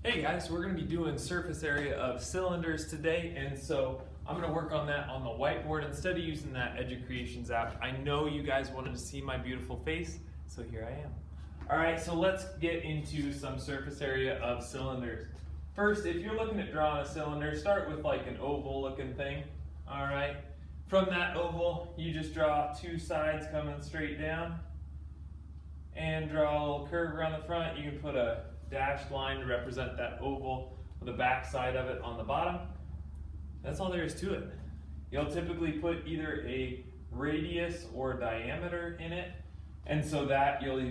Hey guys, we're going to be doing surface area of cylinders today, and so I'm going to work on that on the whiteboard instead of using that EduCreations app. I know you guys wanted to see my beautiful face, so here I am. Alright, so let's get into some surface area of cylinders. First, if you're looking at drawing a cylinder, start with like an oval looking thing. Alright, from that oval, you just draw two sides coming straight down and draw a little curve around the front. You can put a dashed line to represent that oval with the back side of it on the bottom. That's all there is to it. You'll typically put either a radius or diameter in it, and so that you'll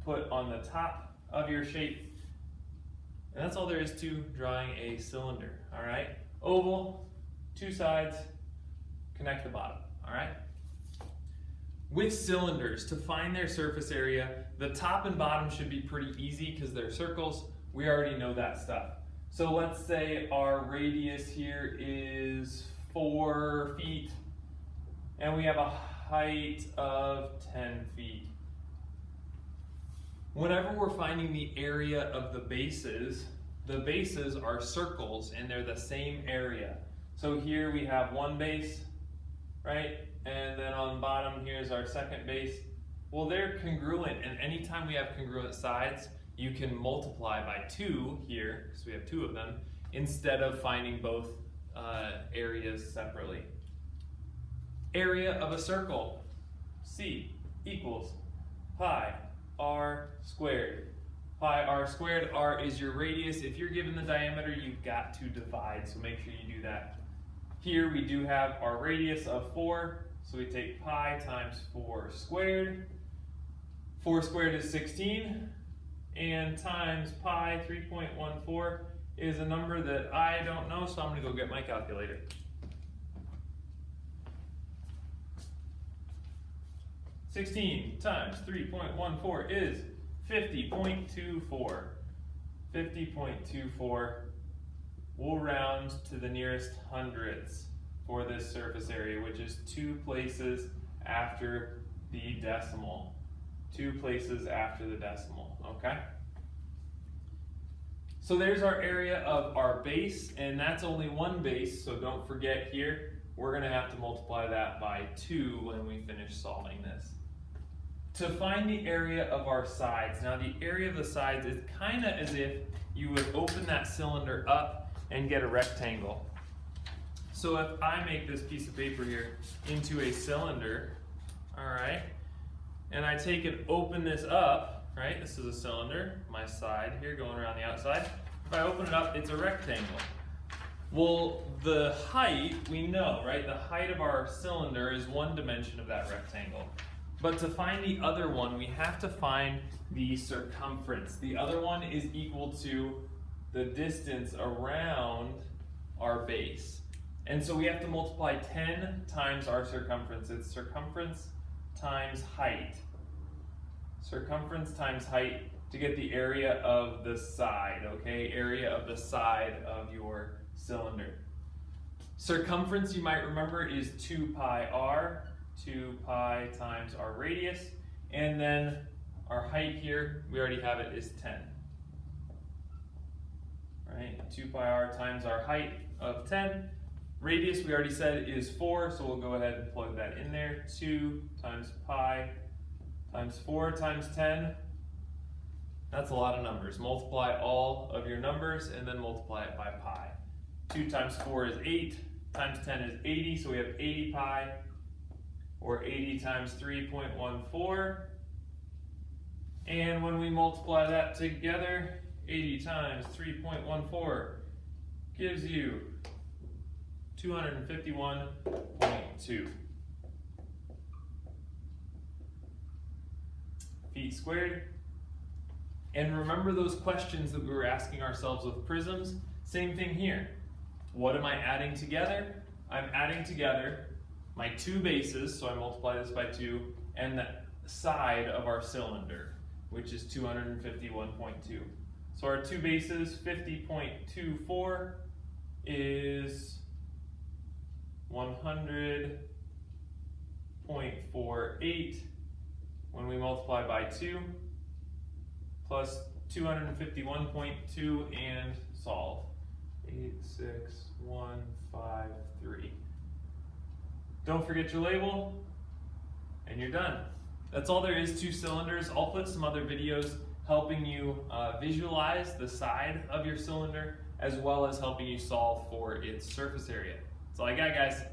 put on the top of your shape. And that's all there is to drawing a cylinder. All right, oval, two sides, connect the bottom. All right. With cylinders, to find their surface area, the top and bottom should be pretty easy because they're circles. We already know that stuff. So let's say our radius here is 4 feet and we have a height of 10 feet. Whenever we're finding the area of the bases are circles and they're the same area. So here we have one base, right? And then on the bottom here's our second base. Well, they're congruent, and anytime we have congruent sides, you can multiply by 2 here, because we have 2 of them, instead of finding both areas separately. Area of a circle, C equals pi r squared. Pi r squared, r is your radius. If you're given the diameter, you've got to divide, so make sure you do that. Here we do have our radius of 4, so we take pi times 4 squared. 4 squared is 16, and times pi 3.14 is a number that I don't know, so I'm going to go get my calculator. $16 times 3.14 is 50.24. 50.24. We'll round to the nearest hundredths for this surface area, which is 2 places after the decimal. 2 places after the decimal, okay? So there's our area of our base, and that's only one base, so don't forget here, we're gonna have to multiply that by 2 when we finish solving this. To find the area of our sides, now the area of the sides is kind of as if you would open that cylinder up and get a rectangle. So if I make this piece of paper here into a cylinder, all right, and I take and open this up, right, this is a cylinder, my side here going around the outside. If I open it up, it's a rectangle. Well, the height, we know, right, the height of our cylinder is one dimension of that rectangle. But to find the other one, we have to find the circumference. The other one is equal to the distance around our base. And so we have to multiply 10 times our circumference. It's circumference times height. Circumference times height to get the area of the side, okay? Area of the side of your cylinder. Circumference, you might remember, is 2 pi r. 2 pi times our radius. And then our height here, we already have it, is 10. Right? 2 pi r times our height of 10. Radius, we already said, is 4, so we'll go ahead and plug that in there. 2 times pi times 4 times 10. That's a lot of numbers. Multiply all of your numbers and then multiply it by pi. 2 times 4 is 8, times 10 is 80, so we have 80 pi, or 80 times 3.14. And when we multiply that together, 80 times 3.14 gives you 251.2 feet squared. And remember those questions that we were asking ourselves with prisms? Same thing here. What am I adding together? I'm adding together my 2 bases, so I multiply this by 2, and the side of our cylinder, which is 251.2. So our 2 bases, 50.24 is 100.48 when we multiply by 2, plus 251.2 and solve. 86153. Don't forget your label, and you're done. That's all there is to cylinders. I'll put some other videos helping you visualize the side of your cylinder, as well as helping you solve for its surface area. That's all I got, guys.